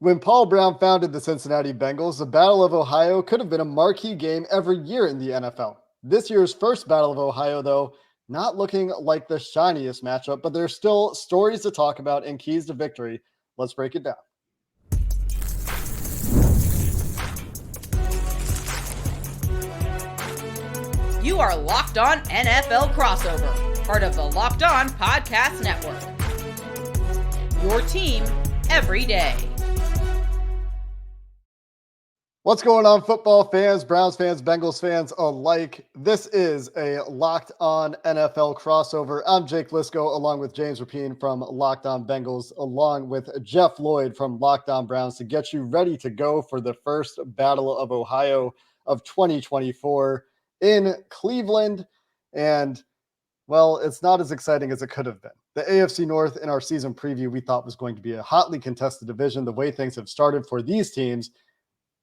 When Paul Brown founded the Cincinnati Bengals, the Battle of Ohio could have been a marquee game every year in the NFL. This year's first Battle of Ohio, though, not looking like the shiniest matchup, but there's still stories to talk about and keys to victory. Let's break it down. You are Locked On NFL Crossover, part of the Locked On Podcast Network. Your team every day. What's going on, football fans, Browns fans, Bengals fans alike? This is a Locked On NFL Crossover. I'm Jake Liscow, along with James Rapien from Locked On Bengals, along with Jeff Lloyd from Locked On Browns, to get you ready to go for the first Battle of Ohio of 2024 in Cleveland. And, well, it's not as exciting as it could have been. The AFC North in our season preview we thought was going to be a hotly contested division. The way things have started for these teams,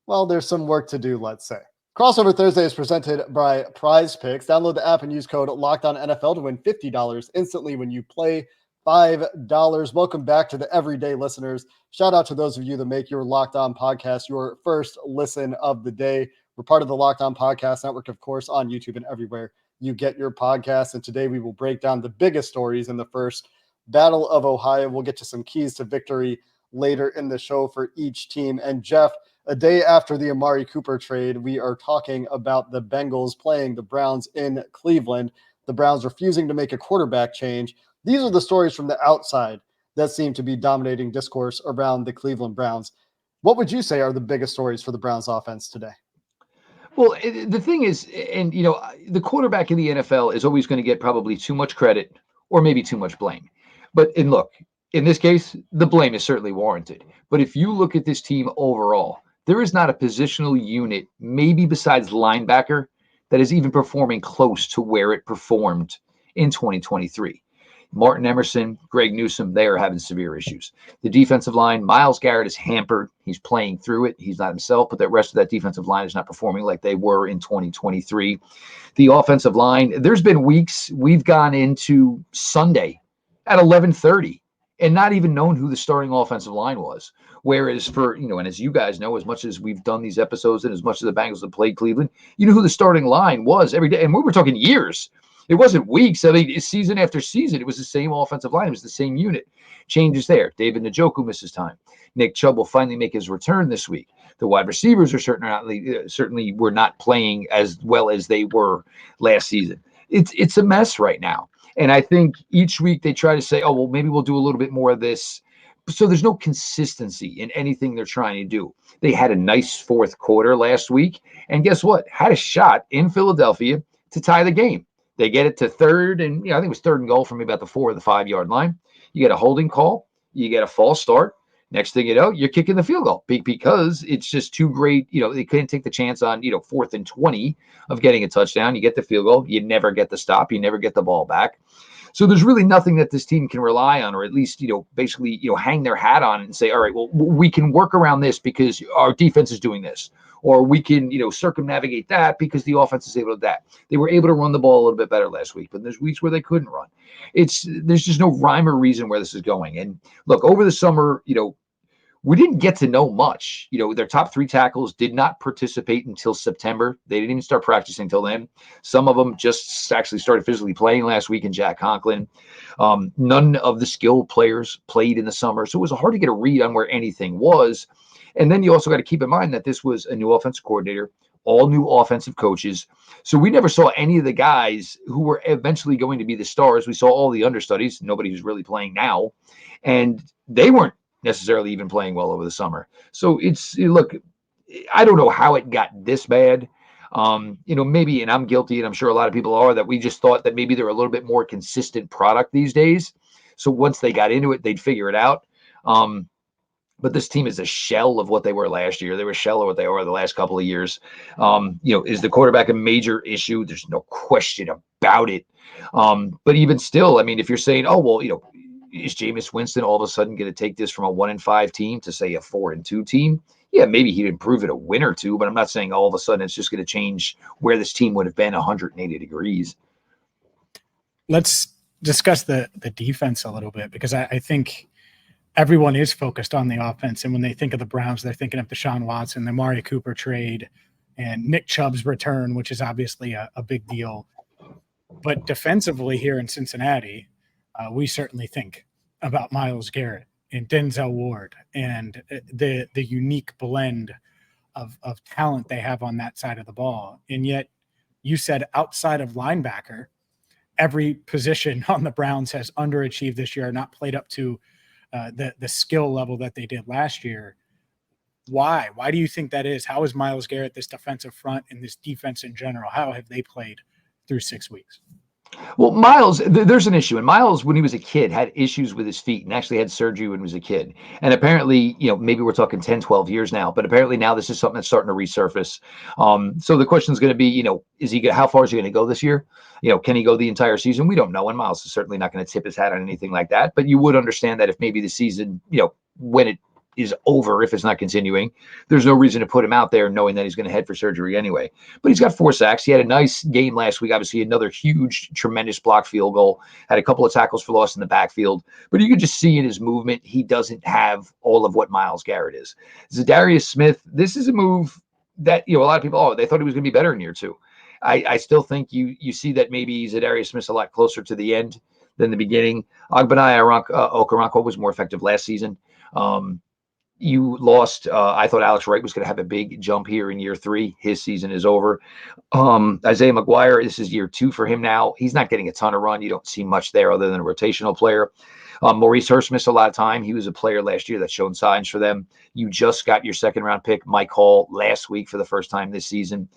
well, there's some work to do, let's say. Crossover Thursday is presented by PrizePicks. Download the app and use code LOCKEDONNFL to win $50 instantly when you play $5. Welcome back to the everyday listeners. Shout out to those of you that make your Locked On podcast your first listen of the day. We're part of the Locked On Podcast Network, of course, on YouTube and everywhere you get your podcasts. And today we will break down the biggest stories in the first Battle of Ohio. We'll get to some keys to victory later in the show for each team. And Jeff, a day after the Amari Cooper trade, we are talking about the Bengals playing the Browns in Cleveland. The Browns refusing to make a quarterback change. These are the stories from the outside that seem to be dominating discourse around the Cleveland Browns. What would you say are the biggest stories for the Browns offense today? Well, the thing is, and the quarterback in the NFL is always going to get probably too much credit or maybe too much blame. But look, in this case, the blame is certainly warranted. But if you look at this team overall, there is not a positional unit, maybe besides linebacker, that is even performing close to where it performed in 2023. Martin Emerson, Greg Newsome, they are having severe issues. The defensive line, Myles Garrett is hampered. He's playing through it. He's not himself, but the rest of that defensive line is not performing like they were in 2023. The offensive line, there's been weeks we've gone into Sunday at 11:30 and not even known who the starting offensive line was. Whereas for, and as you guys know, as much as we've done these episodes and as much as the Bengals have played Cleveland, you know who the starting line was every day. And we were talking years. It wasn't weeks. I mean, season after season, it was the same offensive line. It was the same unit. Changes there. David Njoku misses time. Nick Chubb will finally make his return this week. The wide receivers are certainly were not playing as well as they were last season. It's a mess right now. And I think each week they try to say, oh, well, maybe we'll do a little bit more of this. So there's no consistency in anything they're trying to do. They had a nice fourth quarter last week. And guess what? Had a shot in Philadelphia to tie the game. They get it to third, and I think it was third and goal from about the 4 or the 5 yard line. You get a holding call. You get a false start. Next thing you know, you're kicking the field goal because it's just too great. They couldn't take the chance on, 4th and 20 of getting a touchdown. You get the field goal. You never get the stop. You never get the ball back. So there's really nothing that this team can rely on, or at least, basically, hang their hat on and say, all right, well, we can work around this because our defense is doing this, or we can, circumnavigate that because the offense is able to do that. They were able to run the ball a little bit better last week, but there's weeks where they couldn't run. There's just no rhyme or reason where this is going. And look, over the summer, we didn't get to know much. Their top 3 tackles did not participate until September. They didn't even start practicing until then. Some of them just actually started physically playing last week in Jack Conklin. None of the skill players played in the summer. So it was hard to get a read on where anything was. And then you also got to keep in mind that this was a new offensive coordinator, all new offensive coaches. So we never saw any of the guys who were eventually going to be the stars. We saw all the understudies, nobody who's really playing now. And they weren't necessarily even playing well over the summer. So look, I don't know how it got this bad. Maybe, and I'm guilty, and I'm sure a lot of people are, that we just thought that maybe they're a little bit more consistent product these days. So once they got into it, they'd figure it out. But this team is a shell of what they were last year. They were a shell of what they were the last couple of years. Is the quarterback a major issue? There's no question about it. But even still, I mean, if you're saying, oh, well, is Jameis Winston all of a sudden going to take this from a 1-5 team to say a 4-2 team? Yeah, maybe he'd improve it a win or two, but I'm not saying all of a sudden it's just going to change where this team would have been 180 degrees. Let's discuss the defense a little bit, because I think everyone is focused on the offense. And when they think of the Browns, they're thinking of Deshaun Watson, the Amari Cooper trade, and Nick Chubb's return, which is obviously a big deal. But defensively here in Cincinnati, we certainly think about Myles Garrett and Denzel Ward and the unique blend of talent they have on that side of the ball. And yet you said outside of linebacker, every position on the Browns has underachieved this year, not played up to the skill level that they did last year. Why? Why do you think that is? How is Myles Garrett, this defensive front, and this defense in general, how have they played through 6 weeks? Well, Myles, there's an issue. And Myles, when he was a kid, had issues with his feet and actually had surgery when he was a kid. And apparently, maybe we're talking 10, 12 years now, but apparently now this is something that's starting to resurface. So the question is going to be, how far is he going to go this year? Can he go the entire season? We don't know. And Myles is certainly not going to tip his hat on anything like that. But you would understand that if maybe the season, when it is over, if it's not continuing, there's no reason to put him out there knowing that he's going to head for surgery anyway. But he's got 4 sacks. He had a nice game last week. Obviously, another huge, tremendous block field goal. Had a couple of tackles for loss in the backfield. But you can just see in his movement, he doesn't have all of what Myles Garrett is. Zadarius Smith, this is a move that, a lot of people, they thought he was going to be better in year 2. I still think you see that maybe Zadarius Smith's a lot closer to the end than the beginning. Ogbenaya Okoronkwo was more effective last season. You lost. I thought Alex Wright was going to have a big jump here in year 3. His season is over. Isaiah McGuire, this is year 2 for him now. He's not getting a ton of run. You don't see much there other than a rotational player. Maurice Hurst missed a lot of time. He was a player last year that's shown signs for them. You just got your 2nd-round pick, Mike Hall, last week for the first time this season.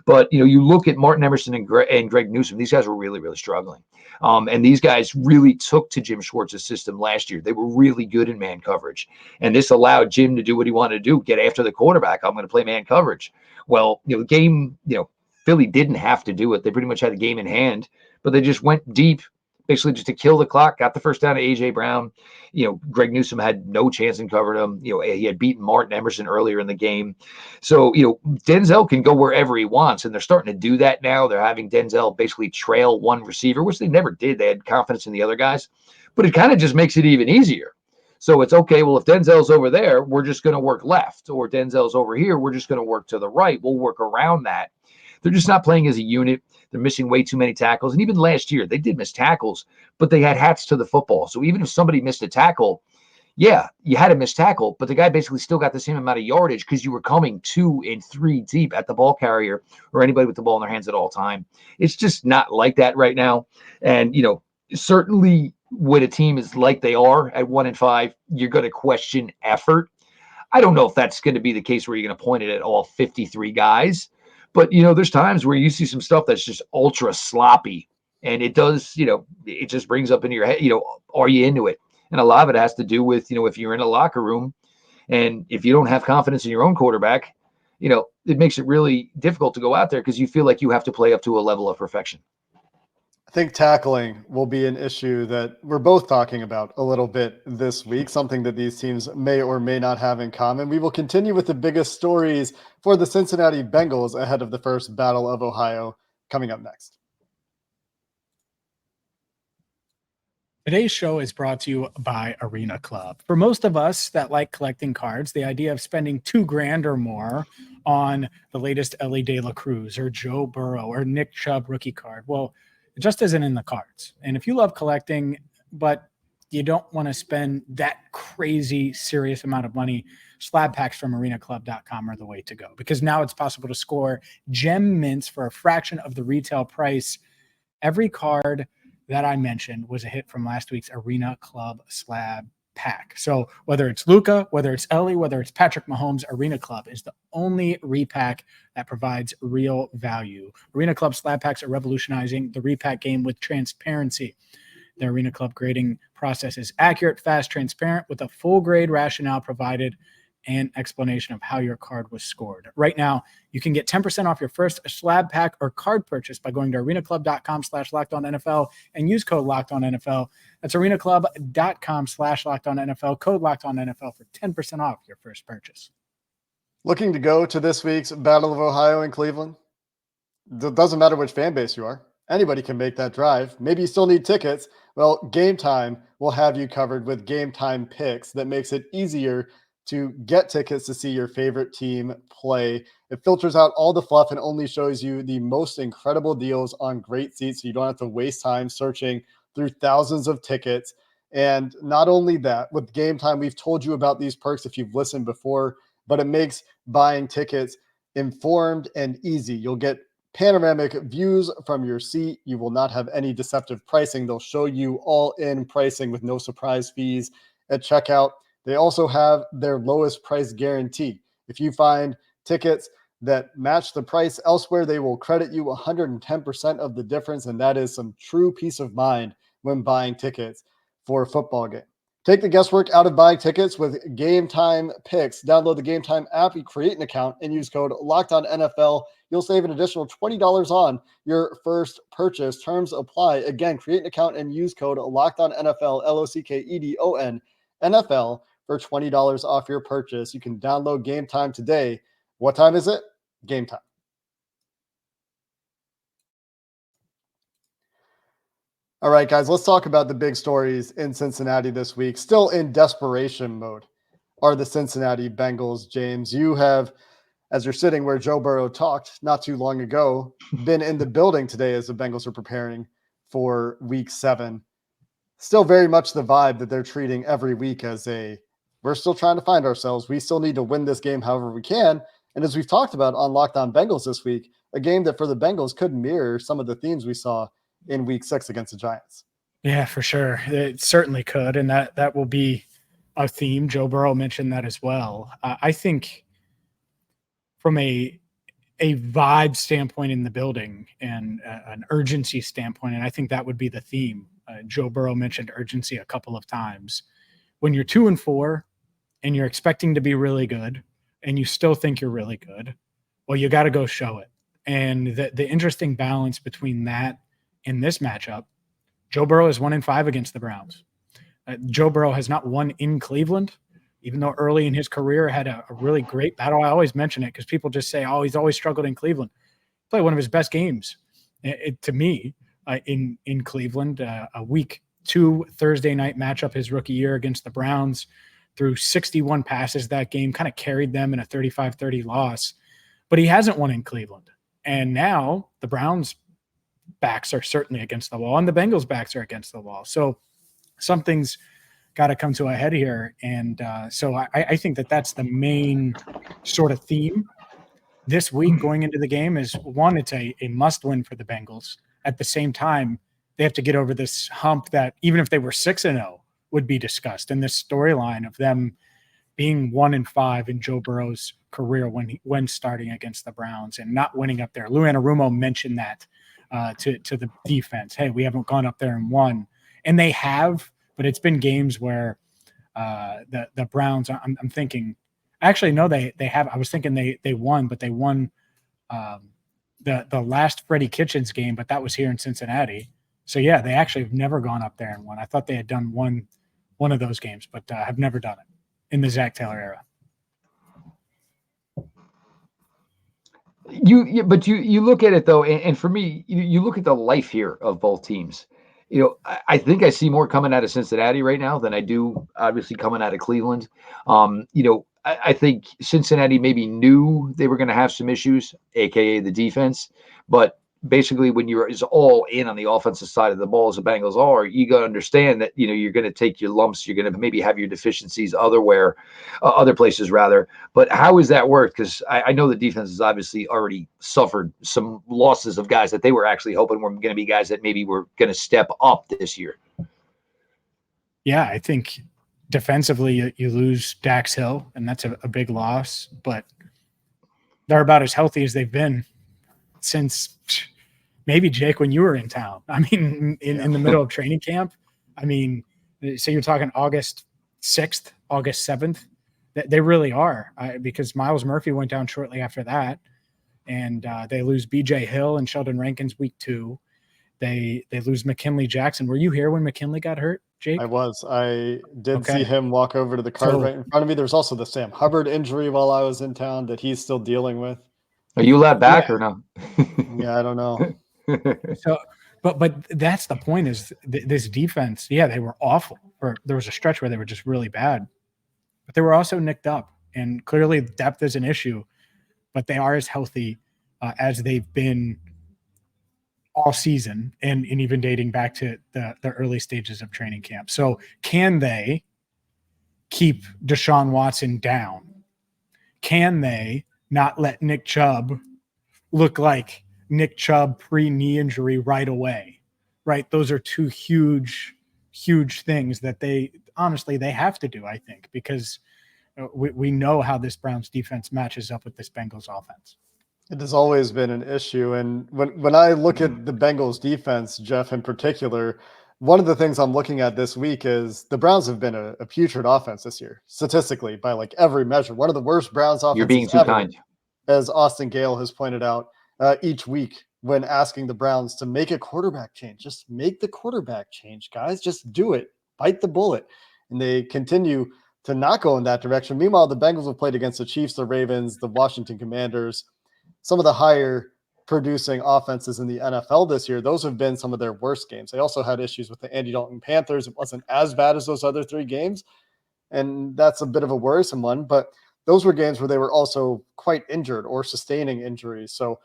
But, you look at Martin Emerson and Greg Newsome. These guys were really, really struggling. And these guys really took to Jim Schwartz's system last year. They were really good in man coverage. And this allowed Jim to do what he wanted to do, get after the quarterback. I'm going to play man coverage. Well, the game, Philly didn't have to do it. They pretty much had the game in hand, but they just went deep, basically just to kill the clock, got the first down to A.J. Brown. Greg Newsome had no chance in covering him. He had beaten Martin Emerson earlier in the game. So, Denzel can go wherever he wants, and they're starting to do that now. They're having Denzel basically trail one receiver, which they never did. They had confidence in the other guys, but it kind of just makes it even easier. So it's okay, well, if Denzel's over there, we're just going to work left, or Denzel's over here, we're just going to work to the right. We'll work around that. They're just not playing as a unit. They're missing way too many tackles. And even last year, they did miss tackles, but they had hats to the football. So even if somebody missed a tackle, yeah, you had a missed tackle, but the guy basically still got the same amount of yardage because you were coming 2 and 3 deep at the ball carrier or anybody with the ball in their hands at all time. It's just not like that right now. And, certainly when a team is like they are at 1-5, you're going to question effort. I don't know if that's going to be the case where you're going to point it at all 53 guys. But, there's times where you see some stuff that's just ultra sloppy, and it does, it just brings up into your head, are you into it? And a lot of it has to do with, if you're in a locker room and if you don't have confidence in your own quarterback, it makes it really difficult to go out there because you feel like you have to play up to a level of perfection. I think tackling will be an issue that we're both talking about a little bit this week, something that these teams may or may not have in common. We will continue with the biggest stories for the Cincinnati Bengals ahead of the first Battle of Ohio coming up next. Today's show is brought to you by Arena Club. For most of us that like collecting cards, the idea of spending $2,000 or more on the latest Ellie De La Cruz or Joe Burrow or Nick Chubb rookie card, well, it just isn't in the cards. And if you love collecting, but you don't want to spend that crazy, serious amount of money, slab packs from arenaclub.com are the way to go. Because now it's possible to score gem mints for a fraction of the retail price. Every card that I mentioned was a hit from last week's Arena Club slab pack. So whether it's Luka, whether it's Ellie, whether it's Patrick Mahomes, Arena Club is the only repack that provides real value. Arena Club slab packs are revolutionizing the repack game with transparency. The Arena Club grading process is accurate, fast, transparent, with a full grade rationale provided and explanation of how your card was scored. Right now, you can get 10% off your first slab pack or card purchase by going to arenaclub.com/lockedonnfl and use code LOCKEDONNFL. That's arenaclub.com/lockedonnfl, code LOCKEDONNFL for 10% off your first purchase. Looking to go to this week's Battle of Ohio in Cleveland? It doesn't matter which fan base you are. Anybody can make that drive. Maybe you still need tickets. Well, Gametime will have you covered with Gametime picks that makes it easier to get tickets to see your favorite team play. It filters out all the fluff and only shows you the most incredible deals on great seats, so you don't have to waste time searching through thousands of tickets. And not only that, with Gametime, we've told you about these perks if you've listened before, but it makes buying tickets informed and easy. You'll get panoramic views from your seat. You will not have any deceptive pricing. They'll show you all in pricing with no surprise fees at checkout. They also have their lowest price guarantee. If you find tickets that match the price elsewhere, they will credit you 110% of the difference. And that is some true peace of mind when buying tickets for a football game. Take the guesswork out of buying tickets with Gametime picks. Download the Gametime app, you create an account, and use code LOCKEDONNFL. You'll save an additional $20 on your first purchase. Terms apply. Again, create an account and use code LOCKEDONNFL, LOCKEDON NFL for $20 off your purchase. You can download Gametime today. What time is it? Gametime. All right, guys, let's talk about the big stories in Cincinnati this week. Still in desperation mode are the Cincinnati Bengals. James, you have, as you're sitting where Joe Burrow talked not too long ago, been in the building today as the Bengals are preparing for week 7. Still very much the vibe that they're treating every week as we're still trying to find ourselves. We still need to win this game however we can. And as we've talked about on Locked On Bengals this week, a game that for the Bengals could mirror some of the themes we saw in week 6 against the Giants. Yeah, for sure. It certainly could. And that will be a theme. Joe Burrow mentioned that as well. I think from a vibe standpoint in the building and an urgency standpoint, and I think that would be the theme. Joe Burrow mentioned urgency a couple of times. When you're 2-4 and you're expecting to be really good and you still think you're really good, well, you got to go show it. And the interesting balance between that in this matchup, Joe Burrow is 1-5 against the Browns. Joe Burrow has not won in Cleveland, even though early in his career had a really great battle. I always mention it because people just say, oh, he's always struggled in Cleveland. He played one of his best games to me in Cleveland, a week 2 Thursday night matchup his rookie year against the Browns. Threw 61 passes that game, kind of carried them in a 35-30 loss. But he hasn't won in Cleveland. And now the Browns backs are certainly against the wall and the Bengals backs are against the wall. So something's got to come to a head here. And so I think that's the main sort of theme this week going into the game is, one, it's a must win for the Bengals. At the same time, they have to get over this hump that even if they were 6-0 would be discussed. And this storyline of them being 1-5 in Joe Burrow's career when starting against the Browns and not winning up there. Lou Anarumo mentioned that to the defense. Hey, we haven't gone up there and won. And they have, but it's been games where the Browns, I'm thinking, actually, no, they have. I was thinking they won, but they won the last Freddie Kitchens game, but that was here in Cincinnati. So, yeah, they actually have never gone up there and won. I thought they had done one of those games, but have never done it in the Zach Taylor era. But you look at it though, and for me, you look at the life here of both teams. I think I see more coming out of Cincinnati right now than I do obviously coming out of Cleveland. I think Cincinnati maybe knew they were going to have some issues, aka the defense, but basically when you're all in on the offensive side of the ball as the Bengals are, you got to understand that you're going to take your lumps, you're going to maybe have your deficiencies other places rather. But how has that worked? Because I know the defense has obviously already suffered some losses of guys that they were actually hoping were going to be guys that maybe were going to step up this year. Yeah, I think defensively you lose Dax Hill, and that's a big loss, but they're about as healthy as they've been since maybe, Jake, when you were in town. I mean, in the middle of training camp. I mean, so you're talking August 6th, August 7th. They really are, because Myles Murphy went down shortly after that, and they lose B.J. Hill and Sheldon Rankins week 2. They lose McKinley Jackson. Were you here when McKinley got hurt, Jake? I was. I did see him walk over to the card right in front of me. There's also the Sam Hubbard injury while I was in town that he's still dealing with. Are you allowed back or no? Yeah, I don't know. But that's the point is this defense. Yeah, they were awful. Or there was a stretch where they were just really bad, but they were also nicked up, and clearly depth is an issue. But they are as healthy as they've been all season, and even dating back to the early stages of training camp. So can they keep Deshaun Watson down? Can they not let Nick Chubb look like Nick Chubb pre-knee injury right away? Right? Those are two huge things that they have to do, I think, because we know how this Browns defense matches up with this Bengals offense. It has always been an issue. And when I look at the Bengals defense, Jeff, in particular, one of the things I'm looking at this week is the Browns have been a putrid offense this year, statistically, by like every measure. One of the worst Browns offenses You're being too ever, kind. as Austin Gale has pointed out each week when asking the Browns to make a quarterback change. Just make the quarterback change, guys. Just do it. Bite the bullet. And they continue to not go in that direction. Meanwhile, the Bengals have played against the Chiefs, the Ravens, the Washington Commanders, some of the higher producing offenses in the NFL this year. Those have been some of their worst games. They also had issues with the Andy Dalton Panthers. It wasn't as bad as those other three games, and that's a bit of a worrisome one, but those were games where they were also quite injured or sustaining injuries. So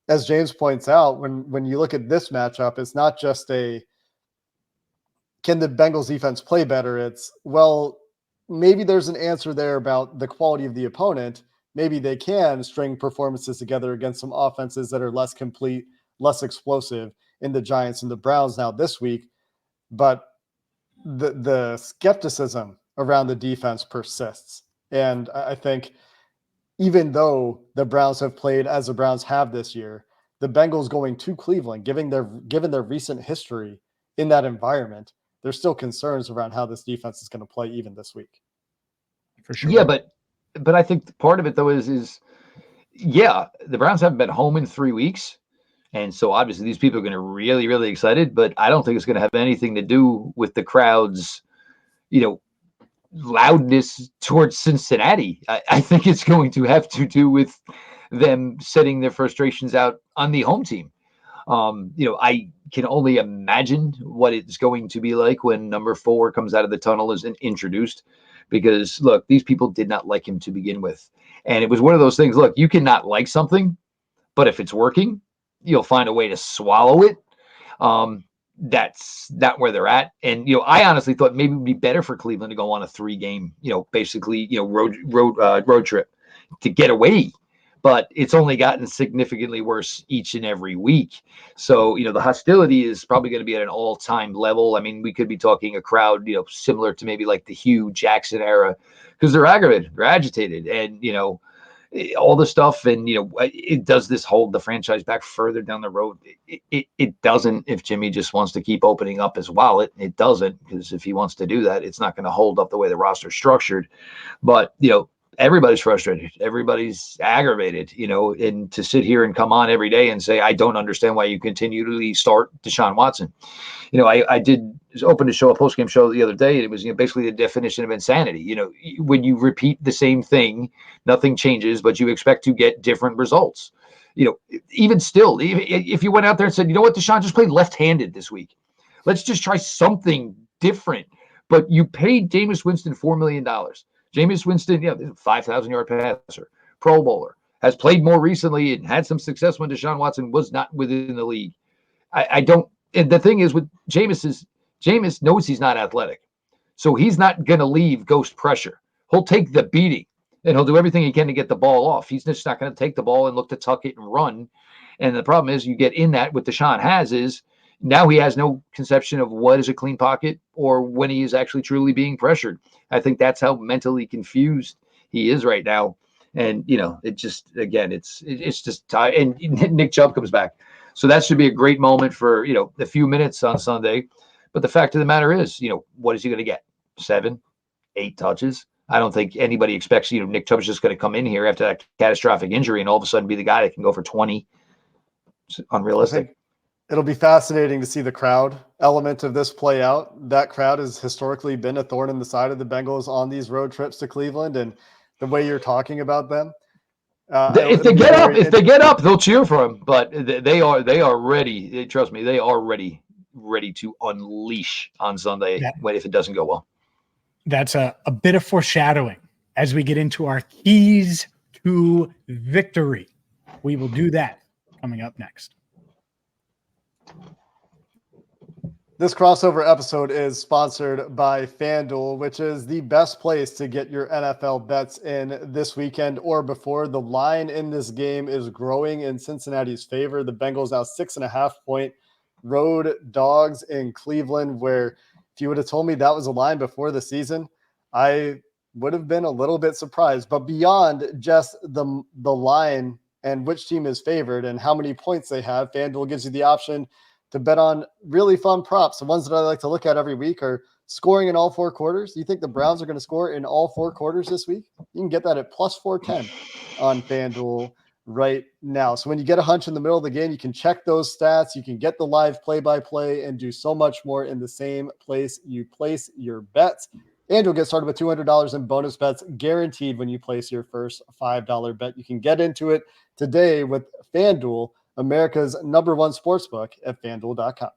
as James points out, when you look at this matchup, it's not just can the Bengals defense play better? It's, well, maybe there's an answer there about the quality of the opponent. Maybe they can string performances together against some offenses that are less complete, less explosive in the Giants and the Browns now this week. But the skepticism around the defense persists. And I think even though the Browns have played as the Browns have this year, the Bengals going to Cleveland, given their recent history in that environment, there's still concerns around how this defense is going to play even this week. For sure. Yeah, but I think part of it though is the Browns haven't been home in 3 weeks. And so obviously these people are going to really, really excited, but I don't think it's going to have anything to do with the crowd's, loudness towards Cincinnati. I think it's going to have to do with them setting their frustrations out on the home team. I can only imagine what it's going to be like when number 4 comes out of the tunnel as introduced, because look, these people did not like him to begin with. And it was one of those things, look, you cannot like something, but if it's working, you'll find a way to swallow it. That's not where they're at. And, I honestly thought maybe it would be better for Cleveland to go on a 3-game, basically, road trip to get away. But it's only gotten significantly worse each and every week. So, the hostility is probably going to be at an all-time level. I mean, we could be talking a crowd, similar to maybe like the Hugh Jackson era, because they're aggravated, they're agitated, and, all the stuff. And, it does this hold the franchise back further down the road? It doesn't. If Jimmy just wants to keep opening up his wallet, it doesn't, because if he wants to do that, it's not going to hold up the way the roster's structured. But, everybody's frustrated. Everybody's aggravated, and to sit here and come on every day and say, I don't understand why you continually start Deshaun Watson. I did open to show a post-game show the other day, and it was basically the definition of insanity. When you repeat the same thing, nothing changes, but you expect to get different results. Even still, if you went out there and said, you know what, Deshaun just played left-handed this week, let's just try something different. But you paid Jameis Winston $4 million. Jameis Winston, 5,000-yard passer, Pro Bowler, has played more recently and had some success when Deshaun Watson was not within the league. I don't. And the thing is with Jameis knows he's not athletic, so he's not going to leave ghost pressure. He'll take the beating, and he'll do everything he can to get the ball off. He's just not going to take the ball and look to tuck it and run. And the problem is, you get in that what Deshaun has is now he has no conception of what is a clean pocket or when he is actually truly being pressured. I think that's how mentally confused he is right now. And, it just, again, it's just, and Nick Chubb comes back. So that should be a great moment for, a few minutes on Sunday. But the fact of the matter is, what is he going to get? 7, 8 touches? I don't think anybody expects, Nick Chubb's just going to come in here after that catastrophic injury and all of a sudden be the guy that can go for 20. It's unrealistic. It'll be fascinating to see the crowd element of this play out. That crowd has historically been a thorn in the side of the Bengals on these road trips to Cleveland. And the way you're talking about them, If they get up, they'll cheer for him. But they are ready. Trust me, they are ready to unleash on Sunday if it doesn't go well. That's a bit of foreshadowing as we get into our keys to victory. We will do that coming up next. This crossover episode is sponsored by FanDuel, which is the best place to get your NFL bets in this weekend or before. The line in this game is growing in Cincinnati's favor. The Bengals now 6.5-point road dogs in Cleveland, where if you would have told me that was a line before the season, I would have been a little bit surprised. But beyond just the line and which team is favored and how many points they have, FanDuel gives you the option to bet on really fun props. The ones that I like to look at every week are scoring in all 4 quarters. You think the Browns are going to score in all 4 quarters this week? You can get that at plus 410 on FanDuel right now. So when you get a hunch in the middle of the game, you can check those stats. You can get the live play-by-play and do so much more in the same place you place your bets. And you'll get started with $200 in bonus bets guaranteed when you place your first $5 bet. You can get into it today with FanDuel, America's #1 sportsbook at FanDuel.com.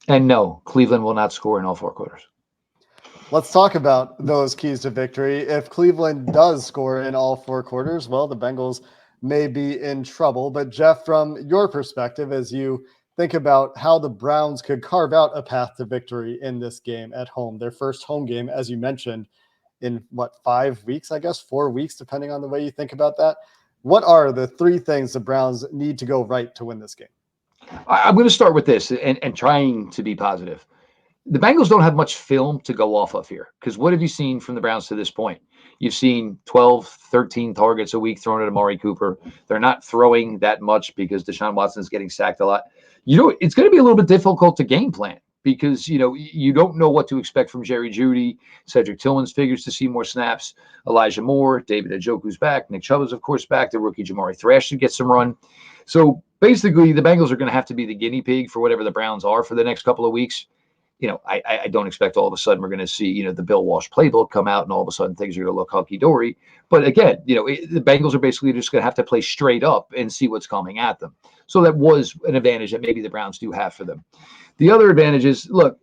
And no, Cleveland will not score in all 4 quarters. Let's talk about those keys to victory. If Cleveland does score in all 4 quarters, well, the Bengals may be in trouble. But Jeff, from your perspective, as you think about how the Browns could carve out a path to victory in this game at home, their first home game, as you mentioned, in 5 weeks, I guess 4 weeks, depending on the way you think about that. What are the 3 things the Browns need to go right to win this game? I'm going to start with this and trying to be positive. The Bengals don't have much film to go off of here, because what have you seen from the Browns to this point? You've seen 12, 13 targets a week thrown at Amari Cooper. They're not throwing that much because Deshaun Watson is getting sacked a lot. It's going to be a little bit difficult to game plan, because, you don't know what to expect from Jerry Jeudy. Cedric Tillman's figures to see more snaps. Elijah Moore, David Njoku's back. Nick Chubb is, of course, back. The rookie Jamari Thrash should get some run. So basically, the Bengals are going to have to be the guinea pig for whatever the Browns are for the next couple of weeks. I don't expect all of a sudden we're going to see, the Bill Walsh playbook come out and all of a sudden things are going to look hunky-dory. But again, the Bengals are basically just going to have to play straight up and see what's coming at them. So that was an advantage that maybe the Browns do have for them. The other advantage is, look,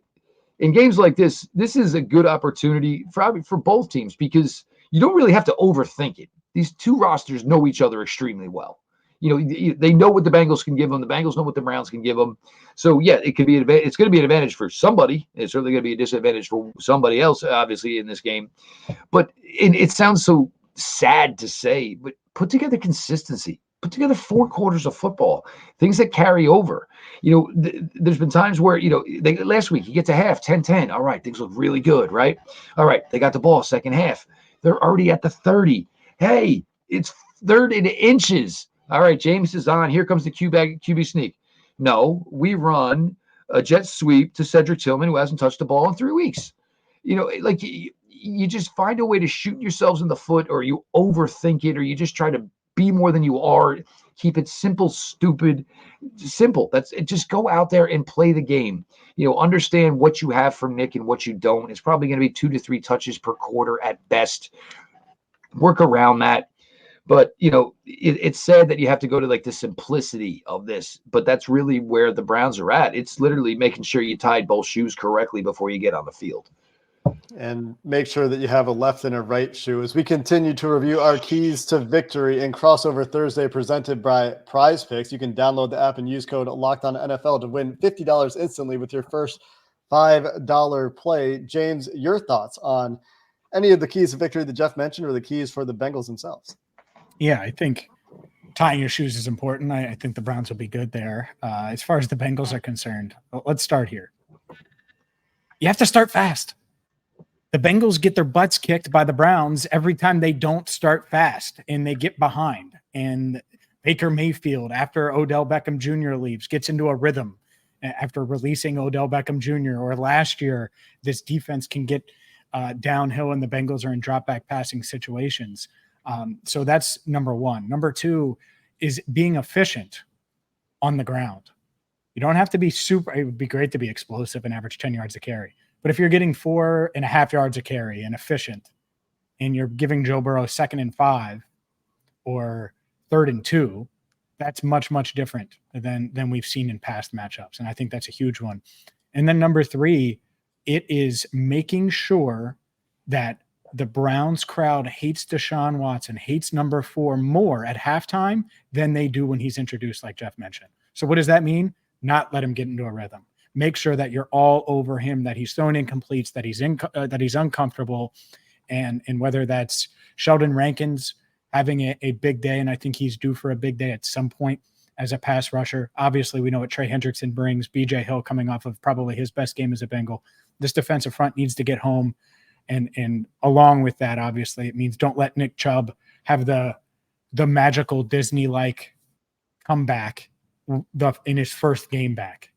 in games like this is a good opportunity for both teams, because you don't really have to overthink it. These 2 rosters know each other extremely well. They know what the Bengals can give them. The Bengals know what the Browns can give them. So, yeah, it's going to be an advantage for somebody. It's certainly going to be a disadvantage for somebody else, obviously, in this game. But it sounds so sad to say, but put together consistency. Put together 4 quarters of football, things that carry over. There's been times where, last week you get to half, 10-10. All right, things look really good, right? All right, they got the ball second half. They're already at the 30. Hey, it's 3rd and inches. All right, James is on. Here comes the QB sneak. No, we run a jet sweep to Cedric Tillman, who hasn't touched the ball in 3 weeks. You just find a way to shoot yourselves in the foot, or you overthink it, or you just try to be more than you are. Keep it simple, stupid, simple. That's it. Just go out there and play the game. Understand what you have from Nick and what you don't. It's probably going to be 2 to 3 touches per quarter at best. Work around that. But, it's sad that you have to go to the simplicity of this, but that's really where the Browns are at. It's literally making sure you tied both shoes correctly before you get on the field. And make sure that you have a left and a right shoe. As we continue to review our keys to victory in Crossover Thursday presented by PrizePicks, you can download the app and use code LOCKEDONNFL to win $50 instantly with your first $5 play. James, your thoughts on any of the keys to victory that Jeff mentioned, or the keys for the Bengals themselves? Yeah, I think tying your shoes is important. I think the Browns will be good there. As far as the Bengals are concerned, let's start here. You have to start fast. The Bengals get their butts kicked by the Browns every time they don't start fast and they get behind. And Baker Mayfield, after Odell Beckham Jr. leaves, gets into a rhythm after releasing Odell Beckham Jr. Or last year, this defense can get downhill and the Bengals are in drop-back passing situations. So that's number 1. Number 2 is being efficient on the ground. You don't have to be it would be great to be explosive and average 10 yards a carry, But if you're getting 4.5 yards a carry and efficient, and you're giving Joe Burrow 2nd and 5 or 3rd and 2, that's much, much different than we've seen in past matchups. And I think that's a huge one. And then number 3, it is making sure that the Browns crowd hates Deshaun Watson, hates number 4 more at halftime than they do when he's introduced, like Jeff mentioned. So what does that mean? Not let him get into a rhythm. Make sure that you're all over him, that he's throwing incompletes, that he's uncomfortable, and whether that's Sheldon Rankins having a big day, and I think he's due for a big day at some point as a pass rusher. Obviously, we know what Trey Hendrickson brings. B.J. Hill coming off of probably his best game as a Bengal. This defensive front needs to get home, and along with that, obviously, it means don't let Nick Chubb have the magical Disney-like comeback in his first game back.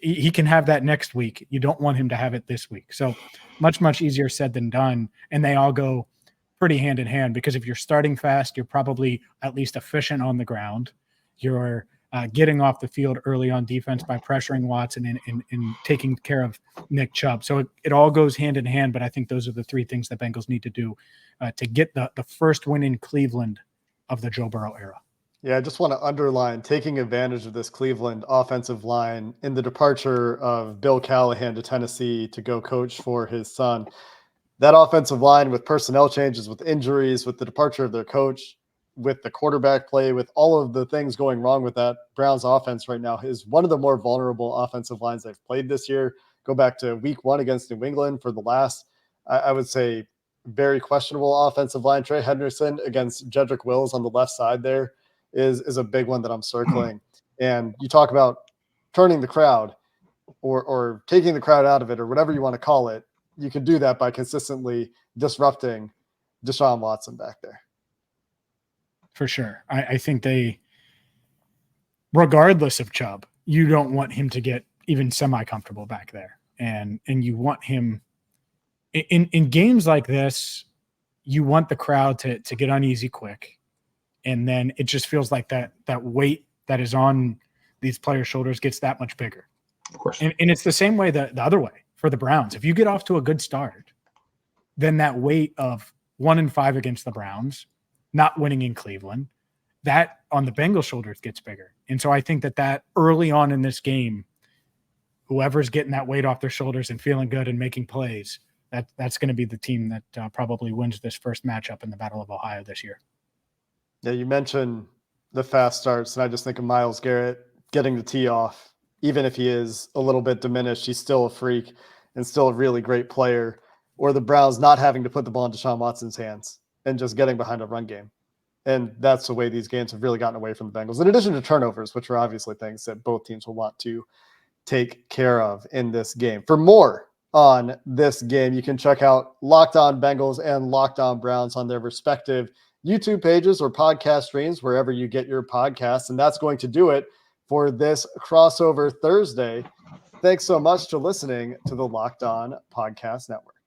He can have that next week. You don't want him to have it this week. So much, much easier said than done. And they all go pretty hand in hand, because if you're starting fast, you're probably at least efficient on the ground. You're getting off the field early on defense by pressuring Watson and taking care of Nick Chubb. So it all goes hand in hand, but I think those are the 3 things the Bengals need to do to get the first win in Cleveland of the Joe Burrow era. Yeah, I just want to underline taking advantage of this Cleveland offensive line in the departure of Bill Callahan to Tennessee to go coach for his son. That offensive line, with personnel changes, with injuries, with the departure of their coach, with the quarterback play, with all of the things going wrong with that Browns offense right now, is one of the more vulnerable offensive lines they've played this year. Go back to week 1 against New England for the last, I would say, very questionable offensive line. Trey Hendrickson against Jedrick Wills on the left side there is a big one that I'm circling. And you talk about turning the crowd or taking the crowd out of it, or whatever you want to call it. You can do that by consistently disrupting Deshaun Watson back there. For sure. I think they, regardless of Chubb, you don't want him to get even semi-comfortable back there. And you want him in games like this, you want the crowd to get uneasy quick. And then it just feels like that weight that is on these players' shoulders gets that much bigger. Of course. And it's the same way the other way for the Browns. If you get off to a good start, then that weight of 1-5 against the Browns, not winning in Cleveland, that on the Bengals' shoulders gets bigger. And so I think that early on in this game, whoever's getting that weight off their shoulders and feeling good and making plays, that's going to be the team that probably wins this first matchup in the Battle of Ohio this year. Yeah, you mentioned the fast starts, and I just think of Myles Garrett getting the tee off. Even if he is a little bit diminished, he's still a freak and still a really great player. Or the Browns not having to put the ball in Deshaun Watson's hands and just getting behind a run game. And that's the way these games have really gotten away from the Bengals, in addition to turnovers, which are obviously things that both teams will want to take care of in this game. For more on this game, you can check out Locked On Bengals and Locked On Browns on their respective YouTube pages or podcast streams, wherever you get your podcasts. And that's going to do it for this crossover Thursday. Thanks so much for listening to the Locked On Podcast Network.